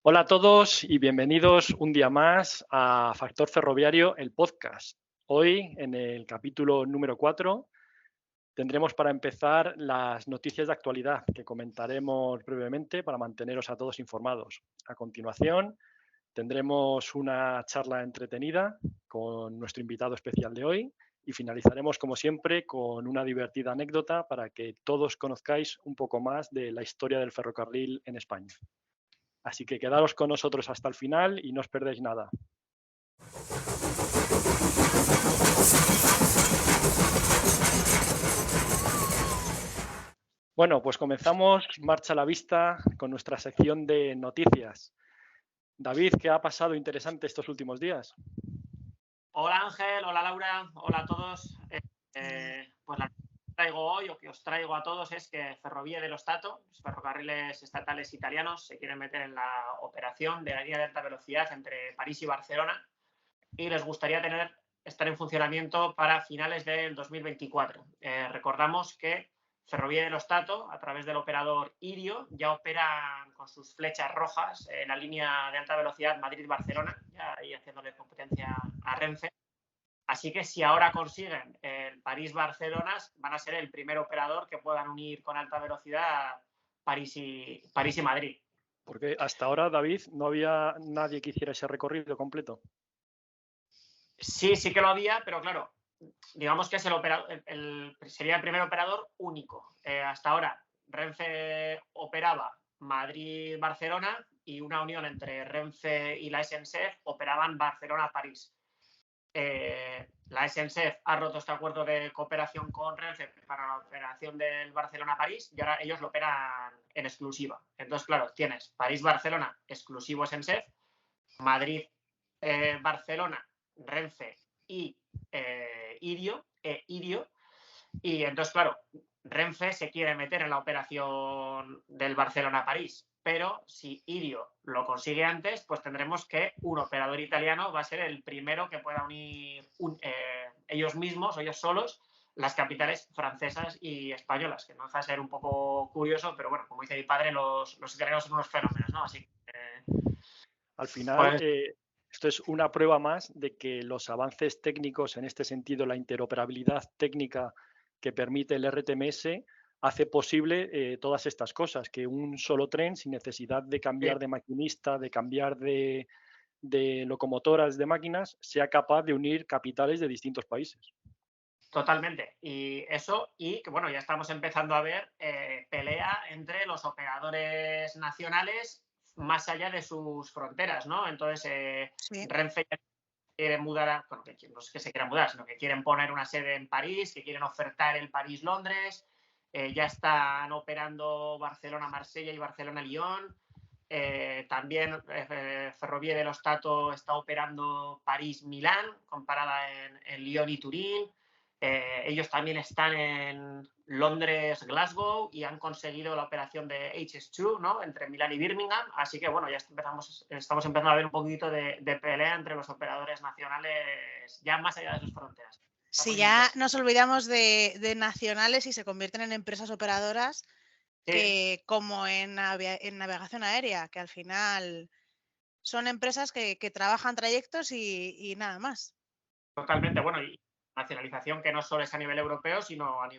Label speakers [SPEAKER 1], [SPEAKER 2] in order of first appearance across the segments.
[SPEAKER 1] Hola a todos y bienvenidos un día más a Factor Ferroviario, el podcast. Hoy, en el capítulo número 4, tendremos para empezar las noticias de actualidad que comentaremos brevemente para manteneros a todos informados. A continuación, tendremos una charla entretenida con nuestro invitado especial de hoy y finalizaremos, como siempre, con una divertida anécdota para que todos conozcáis un poco más de la historia del ferrocarril en España. Así que quedaros con nosotros hasta el final y no os perdéis nada. Bueno, pues comenzamos marcha a la vista con nuestra sección de noticias. David, ¿qué ha pasado interesante estos últimos días?
[SPEAKER 2] Hola Ángel, hola Laura, hola a todos.
[SPEAKER 3] Hola.
[SPEAKER 2] Pues la noticia que traigo hoy, o que os traigo a todos, es que Ferrovie dello Stato, los ferrocarriles estatales italianos, se quieren meter en la operación de la línea de alta velocidad entre París y Barcelona y les gustaría estar en funcionamiento para finales del 2024. Recordamos que Ferrovie dello Stato, a través del operador Irio, ya opera con sus flechas rojas en la línea de alta velocidad Madrid-Barcelona, ya ahí haciéndole competencia a Renfe. Así que si ahora consiguen el París-Barcelona, van a ser el primer operador que puedan unir con alta velocidad París y Madrid.
[SPEAKER 1] Porque hasta ahora, David, no había nadie que hiciera ese recorrido completo.
[SPEAKER 2] Sí que lo había, pero claro, digamos que es sería el primer operador único. Hasta ahora, Renfe operaba Madrid-Barcelona y una unión entre Renfe y la SNCF operaban Barcelona-París. La SNCF ha roto este acuerdo de cooperación con Renfe para la operación del Barcelona-París y ahora ellos lo operan en exclusiva. Entonces, claro, tienes París-Barcelona exclusivo SNCF, Madrid-Barcelona, Renfe y Irio. Y entonces, claro, Renfe se quiere meter en la operación del Barcelona-París, pero si Irio lo consigue antes, pues tendremos que un operador italiano va a ser el primero que pueda unir ellos mismos o ellos solos las capitales francesas y españolas, que no deja de ser un poco curioso, pero bueno, como dice mi padre, los italianos son unos fenómenos, ¿no? Así que...
[SPEAKER 1] Al final,
[SPEAKER 2] pues
[SPEAKER 1] esto es una prueba más de que los avances técnicos, en este sentido, la interoperabilidad técnica que permite el RTMS, hace posible todas estas cosas, que un solo tren, sin necesidad de cambiar de maquinista, de cambiar de locomotoras, de máquinas, sea capaz de unir capitales de distintos países.
[SPEAKER 2] Totalmente. Y eso, y que bueno, ya estamos empezando a ver pelea entre los operadores nacionales más allá de sus fronteras, ¿no? Entonces,
[SPEAKER 3] Sí.
[SPEAKER 2] Renfe quiere mudar, bueno, no es que se quiera mudar, sino que quieren poner una sede en París, que quieren ofertar el París-Londres, ya están operando Barcelona-Marsella y Barcelona-Lyon. También Ferrovie dello Stato está operando París-Milán, con parada en Lyon y Turín. Ellos también están en Londres-Glasgow y han conseguido la operación de HS2, ¿no? Entre Milán y Birmingham. Así que, bueno, ya estamos empezando a ver un poquito de pelea entre los operadores nacionales ya más allá de sus fronteras.
[SPEAKER 3] Si ya nos olvidamos de nacionales y se convierten en empresas operadoras que, como en navegación aérea, que al final son empresas que trabajan trayectos y nada más.
[SPEAKER 2] Totalmente, bueno, y nacionalización que no solo es a nivel europeo, sino a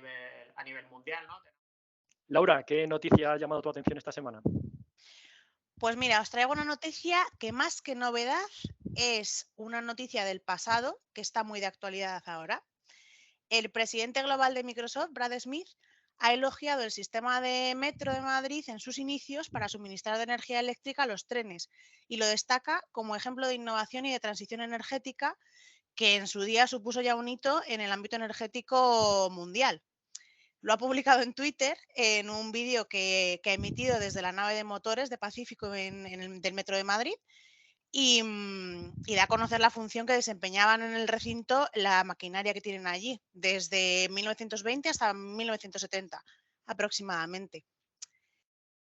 [SPEAKER 2] nivel mundial, ¿no?
[SPEAKER 1] Laura, ¿qué noticia ha llamado tu atención esta semana?
[SPEAKER 3] Pues mira, os traigo una noticia que más que novedad es una noticia del pasado, que está muy de actualidad ahora. El presidente global de Microsoft, Brad Smith, ha elogiado el sistema de metro de Madrid en sus inicios para suministrar de energía eléctrica a los trenes y lo destaca como ejemplo de innovación y de transición energética que en su día supuso ya un hito en el ámbito energético mundial. Lo ha publicado en Twitter en un vídeo que ha emitido desde la nave de motores de Pacífico del Metro de Madrid y da a conocer la función que desempeñaban en el recinto la maquinaria que tienen allí, desde 1920 hasta 1970 aproximadamente.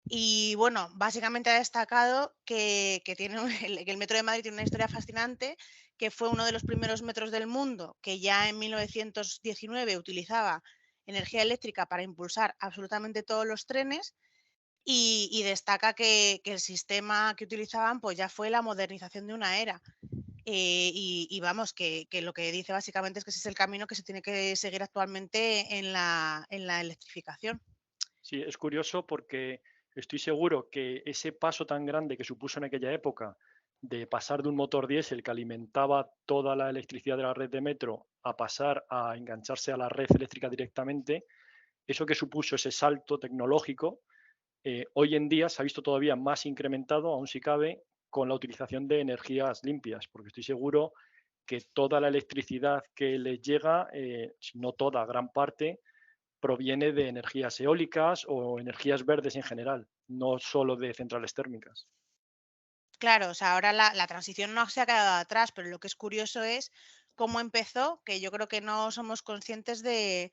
[SPEAKER 3] Y bueno, básicamente ha destacado que el Metro de Madrid tiene una historia fascinante, que fue uno de los primeros metros del mundo que ya en 1919 utilizaba energía eléctrica para impulsar absolutamente todos los trenes y destaca que el sistema que utilizaban pues ya fue la modernización de una era. Y vamos, que lo que dice básicamente es que ese es el camino que se tiene que seguir actualmente en la electrificación.
[SPEAKER 1] Sí, es curioso porque estoy seguro que ese paso tan grande que supuso en aquella época de pasar de un motor diésel que alimentaba toda la electricidad de la red de metro a pasar a engancharse a la red eléctrica directamente, eso que supuso ese salto tecnológico, hoy en día se ha visto todavía más incrementado, aún si cabe, con la utilización de energías limpias, porque estoy seguro que toda la electricidad que les llega, si no toda, gran parte, proviene de energías eólicas o energías verdes en general, no solo de centrales térmicas.
[SPEAKER 3] Claro, o sea, ahora la transición no se ha quedado atrás, pero lo que es curioso es cómo empezó, que yo creo que no somos conscientes de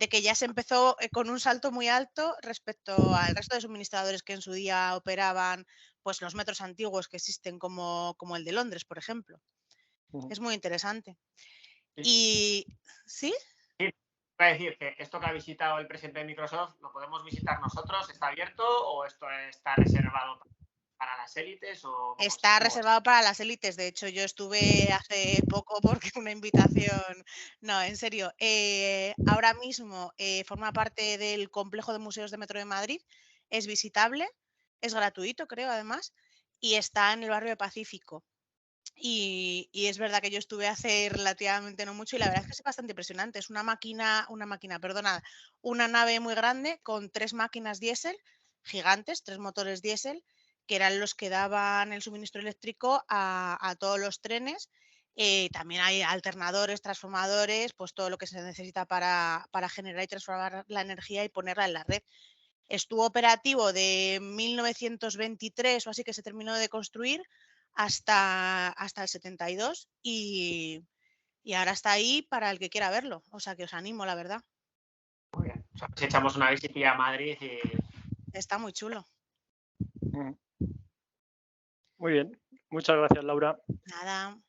[SPEAKER 3] que ya se empezó con un salto muy alto respecto al resto de suministradores que en su día operaban pues los metros antiguos que existen como el de Londres, por ejemplo.
[SPEAKER 1] Ujú.
[SPEAKER 3] Es muy interesante.
[SPEAKER 2] Sí,
[SPEAKER 3] Y sí,
[SPEAKER 2] sí. Voy a decir que esto que ha visitado el presidente de Microsoft, ¿lo podemos visitar nosotros? ¿Está abierto o esto está reservado para las élites o
[SPEAKER 3] está
[SPEAKER 2] cómo es?
[SPEAKER 3] reservado para las élites. De hecho, yo estuve hace poco porque una invitación. No, en serio. Ahora mismo forma parte del complejo de museos de Metro de Madrid. Es visitable, es gratuito, creo, además, y está en el barrio de Pacífico. Y es verdad que yo estuve hace relativamente no mucho y la verdad es que es bastante impresionante. Es perdona, una nave muy grande con 3 máquinas diésel gigantes, 3 motores diésel, que eran los que daban el suministro eléctrico a todos los trenes. También hay alternadores, transformadores, pues todo lo que se necesita para generar y transformar la energía y ponerla en la red. Estuvo operativo de 1923 o así, que se terminó de construir, hasta el 72 y ahora está ahí para el que quiera verlo. O sea que os animo, la verdad.
[SPEAKER 2] Muy bien. O sea, si echamos una visita a Madrid y
[SPEAKER 3] Está muy chulo.
[SPEAKER 1] Ujú. Muy bien, muchas gracias, Laura.
[SPEAKER 3] Nada,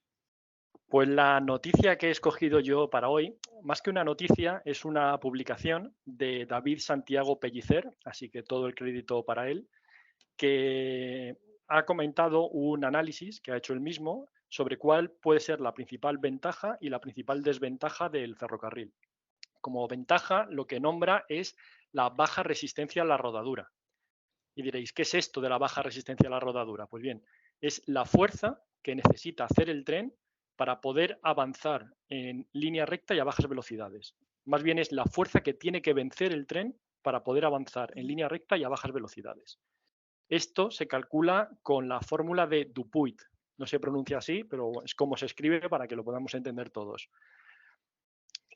[SPEAKER 1] Pues la noticia que he escogido yo para hoy, más que una noticia, es una publicación de David Santiago Pellicer, así que todo el crédito para él, que ha comentado un análisis que ha hecho él mismo sobre cuál puede ser la principal ventaja y la principal desventaja del ferrocarril. Como ventaja, lo que nombra es la baja resistencia a la rodadura. Y diréis, ¿qué es esto de la baja resistencia a la rodadura? Pues bien, es la fuerza que necesita hacer el tren para poder avanzar en línea recta y a bajas velocidades. Más bien es la fuerza que tiene que vencer el tren para poder avanzar en línea recta y a bajas velocidades. Esto se calcula con la fórmula de Dupuit. No se pronuncia así, pero es como se escribe para que lo podamos entender todos.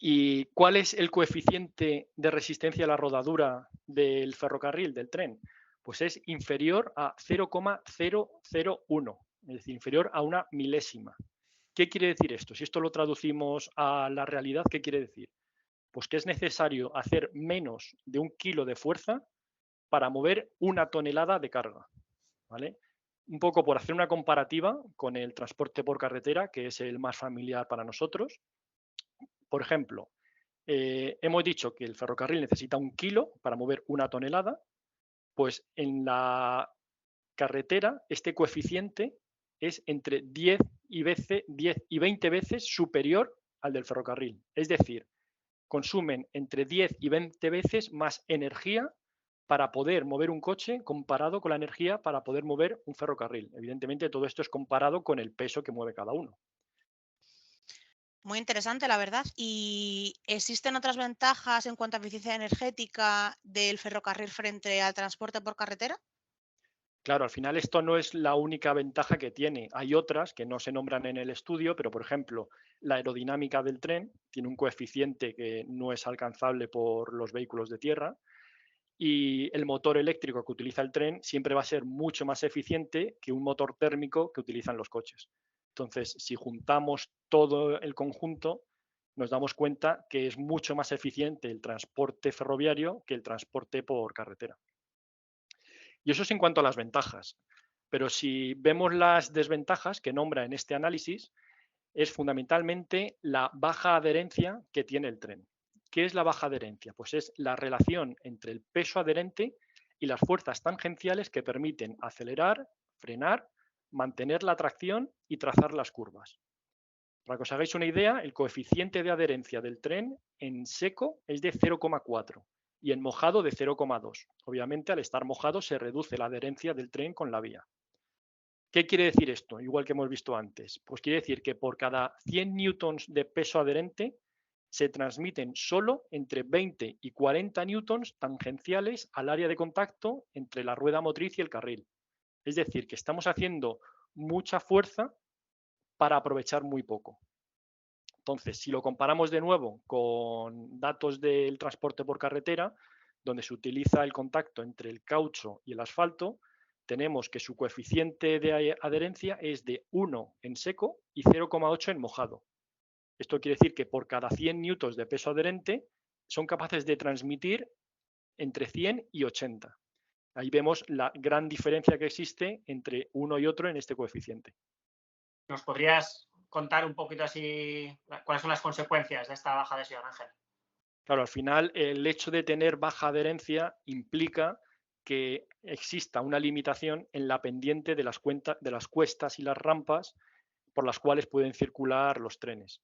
[SPEAKER 1] ¿Y cuál es el coeficiente de resistencia a la rodadura del ferrocarril, del tren? Pues es inferior a 0,001, es decir, inferior a una milésima. ¿Qué quiere decir esto? Si esto lo traducimos a la realidad, ¿qué quiere decir? Pues que es necesario hacer menos de 1 kilo de fuerza para mover 1 tonelada de carga, ¿vale? Un poco por hacer una comparativa con el transporte por carretera, que es el más familiar para nosotros. Por ejemplo, hemos dicho que el ferrocarril necesita 1 kilo para mover 1 tonelada, pues en la carretera este coeficiente es entre 10 y 20 veces superior al del ferrocarril. Es decir, consumen entre 10 y 20 veces más energía para poder mover un coche comparado con la energía para poder mover un ferrocarril. Evidentemente, todo esto es comparado con el peso que mueve cada uno.
[SPEAKER 3] muy interesante, la verdad. ¿Y existen otras ventajas en cuanto a eficiencia energética del ferrocarril frente al transporte por carretera?
[SPEAKER 1] Claro, al final esto no es la única ventaja que tiene. Hay otras que no se nombran en el estudio, pero por ejemplo, la aerodinámica del tren tiene un coeficiente que no es alcanzable por los vehículos de tierra y el motor eléctrico que utiliza el tren siempre va a ser mucho más eficiente que un motor térmico que utilizan los coches. Entonces, si juntamos todo el conjunto, nos damos cuenta que es mucho más eficiente el transporte ferroviario que el transporte por carretera. Y eso es en cuanto a las ventajas. Pero si vemos las desventajas que nombra en este análisis, es fundamentalmente la baja adherencia que tiene el tren. ¿Qué es la baja adherencia? Pues es la relación entre el peso adherente y las fuerzas tangenciales que permiten acelerar, frenar, mantener la tracción y trazar las curvas. Para que os hagáis una idea, el coeficiente de adherencia del tren en seco es de 0,4 y en mojado de 0,2. Obviamente, al estar mojado se reduce la adherencia del tren con la vía. ¿Qué quiere decir esto? Igual que hemos visto antes. Pues quiere decir que por cada 100 newtons de peso adherente se transmiten solo entre 20 y 40 newtons tangenciales al área de contacto entre la rueda motriz y el carril. Es decir, que estamos haciendo mucha fuerza para aprovechar muy poco. Entonces, si lo comparamos de nuevo con datos del transporte por carretera, donde se utiliza el contacto entre el caucho y el asfalto, tenemos que su coeficiente de adherencia es de 1 en seco y 0,8 en mojado. Esto quiere decir que por cada 100 newtons de peso adherente son capaces de transmitir entre 100 y 80. Ahí vemos la gran diferencia que existe entre uno y otro en este coeficiente.
[SPEAKER 2] ¿Nos podrías contar un poquito así cuáles son las consecuencias de esta baja adhesión, Ángel?
[SPEAKER 1] Claro, al final el hecho de tener baja adherencia implica que exista una limitación en la pendiente de las cuestas y las rampas por las cuales pueden circular los trenes.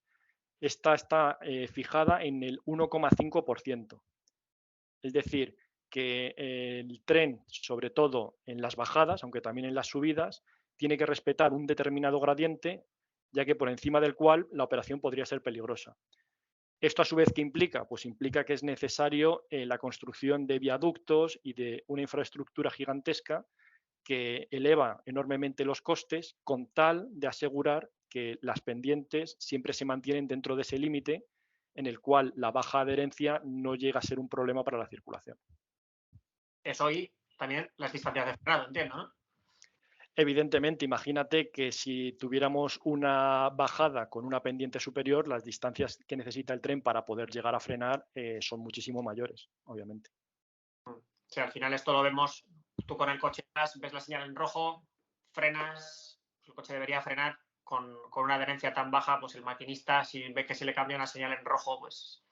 [SPEAKER 1] Esta está fijada en el 1,5%. Es decir, que el tren, sobre todo en las bajadas, aunque también en las subidas, tiene que respetar un determinado gradiente, ya que por encima del cual la operación podría ser peligrosa. ¿Esto a su vez qué implica? Pues implica que es necesario la construcción de viaductos y de una infraestructura gigantesca que eleva enormemente los costes con tal de asegurar que las pendientes siempre se mantienen dentro de ese límite en el cual la baja adherencia no llega a ser un problema para la circulación.
[SPEAKER 2] Eso y también las distancias de frenado, entiendo, ¿no?
[SPEAKER 1] Evidentemente, imagínate que si tuviéramos una bajada con una pendiente superior, las distancias que necesita el tren para poder llegar a frenar son muchísimo mayores, obviamente.
[SPEAKER 2] Si al final esto lo vemos, tú con el coche ves la señal en rojo, frenas, el coche debería frenar con una adherencia tan baja, pues el maquinista, si ve que se le cambia una señal en rojo, pues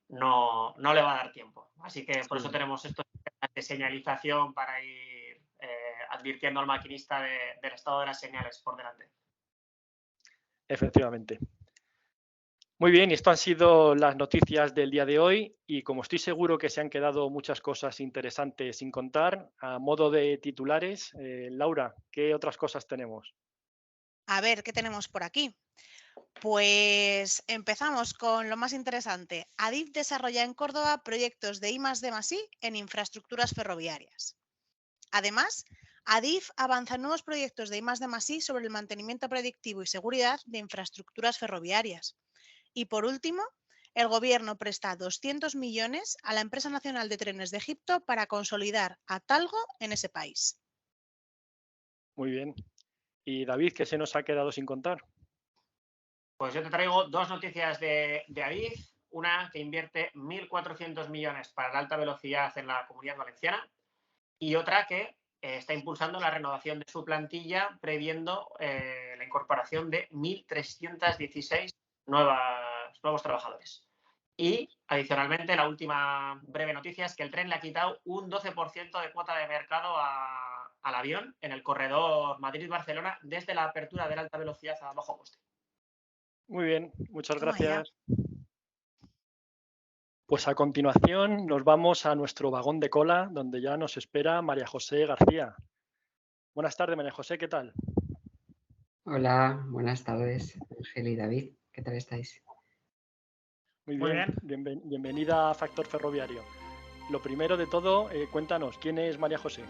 [SPEAKER 2] no le va a dar tiempo. Así que por eso tenemos esto de señalización para ir advirtiendo al maquinista del estado de las señales por delante.
[SPEAKER 1] Efectivamente. Muy bien, y esto han sido las noticias del día de hoy y como estoy seguro que se han quedado muchas cosas interesantes sin contar, a modo de titulares, Laura, ¿qué otras cosas tenemos?
[SPEAKER 3] A ver, ¿qué tenemos por aquí? Pues empezamos con lo más interesante. Adif desarrolla en Córdoba proyectos de I+D+I en infraestructuras ferroviarias. Además, Adif avanza en nuevos proyectos de I+D+I sobre el mantenimiento predictivo y seguridad de infraestructuras ferroviarias. Y por último, el Gobierno presta 200 millones a la Empresa Nacional de Trenes de Egipto para consolidar a Talgo en ese país.
[SPEAKER 1] Muy bien. Y David, ¿qué se nos ha quedado sin contar?
[SPEAKER 2] Pues yo te traigo dos noticias de Adif. Una que invierte 1.400 millones para la alta velocidad en la Comunidad Valenciana y otra que está impulsando la renovación de su plantilla previendo la incorporación de 1.316 nuevos trabajadores. Y, adicionalmente, la última breve noticia es que el tren le ha quitado un 12% de cuota de mercado al avión en el corredor Madrid-Barcelona desde la apertura de la alta velocidad a bajo coste.
[SPEAKER 1] Muy bien, muchas
[SPEAKER 3] Toma ya.
[SPEAKER 1] gracias. Pues a continuación nos vamos a nuestro vagón de cola, donde ya nos espera María José García. Buenas tardes, María José, ¿qué tal?
[SPEAKER 4] Hola, buenas tardes, Ángel y David. ¿Qué tal estáis?
[SPEAKER 1] Muy
[SPEAKER 2] Muy
[SPEAKER 1] bien. Bienvenida a Factor Ferroviario. Lo primero de todo, cuéntanos, ¿quién es María José?